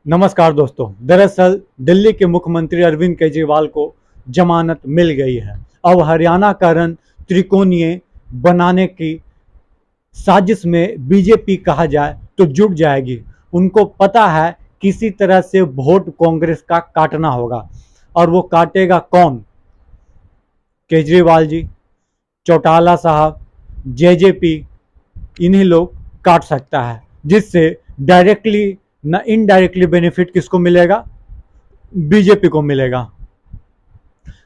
नमस्कार दोस्तों। दरअसल दिल्ली के मुख्यमंत्री अरविंद केजरीवाल को जमानत मिल गई है। अब हरियाणा का रन त्रिकोणीय बनाने की साजिश में बीजेपी कहा जाए तो जुट जाएगी। उनको पता है किसी तरह से वोट कांग्रेस का काटना होगा। और वो काटेगा कौन? केजरीवाल जी, चौटाला साहब, जेजेपी, इन्हीं लोग काट सकता है। जिससे डायरेक्टली न इनडायरेक्टली बेनिफिट किसको मिलेगा? बीजेपी को मिलेगा।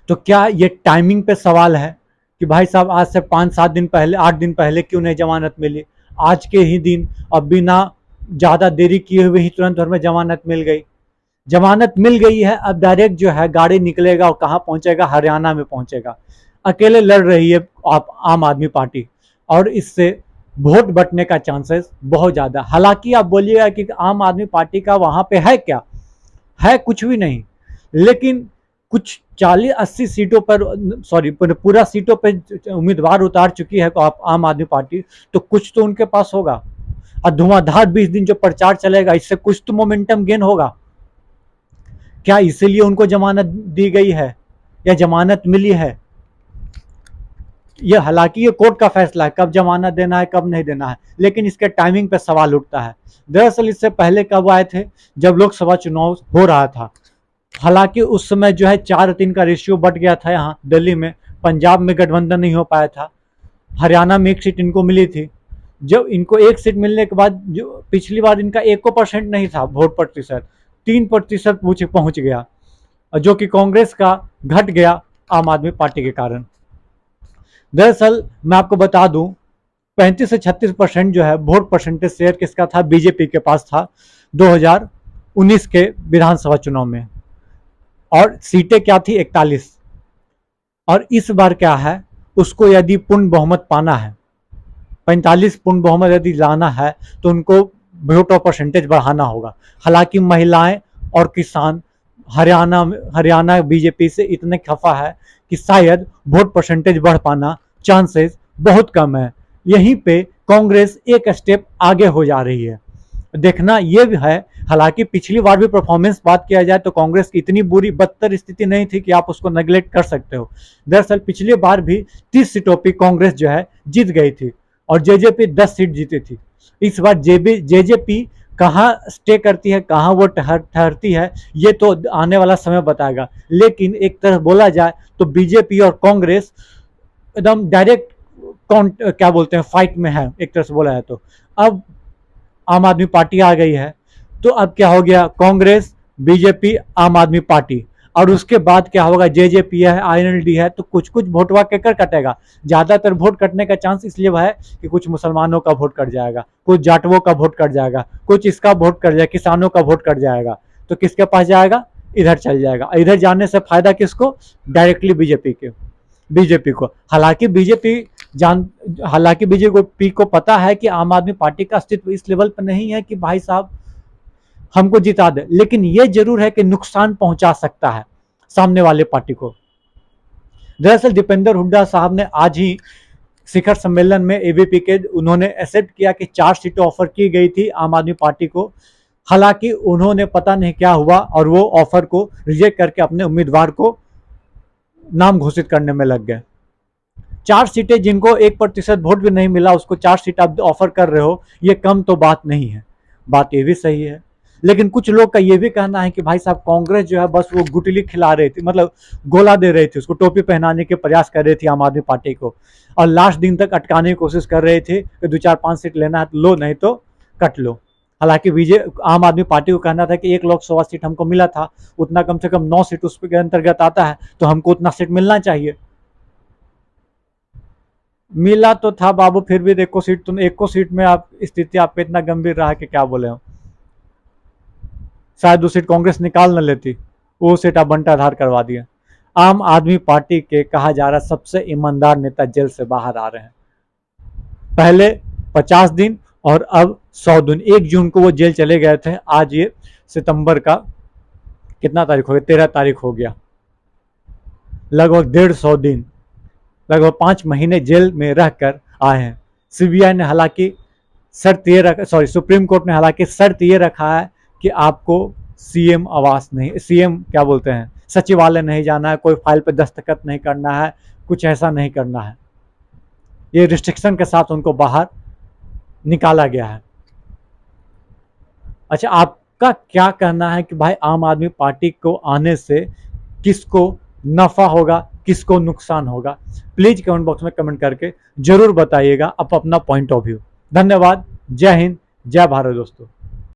तो क्या ये टाइमिंग पे सवाल है कि भाई साहब आज से 5-7 दिन पहले, 8 दिन पहले क्यों नहीं जमानत मिली? आज के ही दिन अब बिना ज़्यादा देरी किए हुए ही तुरंत भर में जमानत मिल गई। जमानत मिल गई है, अब डायरेक्ट जो है गाड़ी निकलेगा और कहाँ पहुंचेगा? हरियाणा में पहुंचेगा। अकेले लड़ रही है आप आम आदमी पार्टी, और इससे वोट बटने का चांसेस बहुत ज़्यादा। हालांकि आप बोलिएगा कि आम आदमी पार्टी का वहां पे है क्या? है कुछ भी नहीं। लेकिन कुछ 40-80 सीटों पर, सॉरी पूरा सीटों पर उम्मीदवार उतार चुकी है आप आम आदमी पार्टी, तो कुछ तो उनके पास होगा। और धुआंधार 20 दिन जो प्रचार चलेगा, इससे कुछ तो मोमेंटम गेन होगा। क्या इसीलिए उनको जमानत दी गई है या जमानत मिली है? ये हालांकि ये कोर्ट का फैसला है कब जमानत देना है कब नहीं देना है, लेकिन इसके टाइमिंग पे सवाल उठता है। दरअसल इससे पहले कब आए थे? जब लोकसभा चुनाव हो रहा था। हालांकि उस समय जो है 4-3 का रेशियो बढ़ गया था यहाँ दिल्ली में। पंजाब में गठबंधन नहीं हो पाया था। हरियाणा में एक सीट इनको मिली थी। जब इनको एक सीट मिलने के बाद, जो पिछली बार इनका 1% नहीं था वोट प्रतिशत, 3% पहुंच गया, जो कि कांग्रेस का घट गया आम आदमी पार्टी के कारण। दरअसल मैं आपको बता दूं, 35 से 36% जो है वोट परसेंटेज शेयर किसका था? बीजेपी के पास था 2019 के विधानसभा चुनाव में। और सीटें क्या थी? 41। और इस बार क्या है, उसको यदि पूर्ण बहुमत पाना है, 45 पूर्ण बहुमत यदि लाना है, तो उनको वोट और परसेंटेज बढ़ाना होगा। हालांकि महिलाएं और किसान हरियाणा बीजेपी से इतने खफा है कि शायद वोट परसेंटेज बढ़ पाना चांसेस बहुत कम है। यहीं पे कांग्रेस एक स्टेप आगे हो जा रही है। देखना ये भी है। हालांकि पिछली बार भी परफॉर्मेंस बात किया जाए तो कांग्रेस की इतनी बुरी बदतर स्थिति नहीं थी कि आप उसको नेग्लेक्ट कर सकते हो। दरअसल पिछली बार भी 30 सीटों पर कांग्रेस जो है जीत गई थी और जेजेपी 10 सीट जीती थी। इस बार जेजेपी कहाँ स्टे करती है, कहाँ वो ठहरती है, ये तो आने वाला समय बताएगा। लेकिन एक तरह बोला जाए तो बीजेपी और कांग्रेस एकदम डायरेक्ट क्या बोलते हैं, फाइट में है एक तरह से बोला जाए तो। अब आम आदमी पार्टी आ गई है, तो अब क्या हो गया? कांग्रेस, बीजेपी, आम आदमी पार्टी, और उसके बाद क्या होगा? जेजेपी है, आईएनएलडी है। तो कुछ कुछ वोटवा केकर कटेगा? ज्यादातर वोट कटने का चांस इसलिए है कि कुछ मुसलमानों का वोट कट जाएगा, कुछ जाटवों का वोट कट जाएगा, कुछ इसका वोट कट जाएगा, किसानों का वोट कट जाएगा। तो किसके पास जाएगा? इधर चल जाएगा। इधर जाने से फायदा किसको? डायरेक्टली बीजेपी को। जान हालांकि बीजेपी को पता है कि आम आदमी पार्टी का अस्तित्व इस लेवल पर नहीं है कि भाई साहब हमको जिता दे, लेकिन यह जरूर है कि नुकसान पहुंचा सकता है सामने वाले पार्टी को। दरअसल दीपेंद्र हुड्डा साहब ने आज ही शिखर सम्मेलन में एबीपी के उन्होंने एक्सेप्ट किया कि 4 सीटें ऑफर की गई थी आम आदमी पार्टी को। हालांकि उन्होंने पता नहीं क्या हुआ और वो ऑफर को रिजेक्ट करके अपने उम्मीदवार को नाम घोषित करने में लग गए। 4 सीटें, जिनको 1% वोट भी नहीं मिला, उसको 4 सीट आप ऑफर कर रहे हो, ये कम तो बात नहीं है। बात ये भी सही है। लेकिन कुछ लोग का ये भी कहना है कि भाई साहब कांग्रेस जो है बस वो गुटली खिला रही थी, मतलब गोला दे रही थी, उसको टोपी पहनाने के प्रयास कर रही थी आम आदमी पार्टी को, और लास्ट दिन तक अटकाने की कोशिश कर रहे थे कि 2-4-5 सीट लेना है तो लो, नहीं तो कट लो। हालांकि आम आदमी पार्टी को कहना था कि 1 लोकसभा सीट हमको मिला था, उतना कम से कम 9 सीट उसके अंतर्गत आता है, तो हमको उतना सीट मिलना चाहिए। मिला तो था बाबू, फिर भी एक को सीट में आप स्थिति आपका इतना गंभीर रहा कि क्या बोले हम। शायद वो सीट कांग्रेस निकाल न लेती, वो सीट आप बंटाधार करवा दिए। आम आदमी पार्टी के कहा जा रहा सबसे ईमानदार नेता जेल से बाहर आ रहे हैं। पहले 50 दिन और अब 100 दिन। 1 जून को वो जेल चले गए थे। आज ये सितंबर का कितना तारीख हो गया? 13 तारीख हो गया। लगभग 150 दिन, लगभग 5 महीने जेल में रहकर आए हैं। सीबीआई ने हालांकि सुप्रीम कोर्ट ने हालांकि शर्त ये रखा है कि आपको सीएम आवास नहीं, सीएम क्या बोलते हैं, सचिवालय नहीं जाना है, कोई फाइल पे दस्तखत नहीं करना है, कुछ ऐसा नहीं करना है। ये रिस्ट्रिक्शन के साथ उनको बाहर निकाला गया है। अच्छा, आपका क्या कहना है कि भाई आम आदमी पार्टी को आने से किसको नफा होगा, किसको नुकसान होगा? प्लीज कमेंट बॉक्स में कमेंट करके जरूर बताइएगा आप अपना पॉइंट ऑफ व्यू। धन्यवाद। जय हिंद, जय भारत दोस्तों।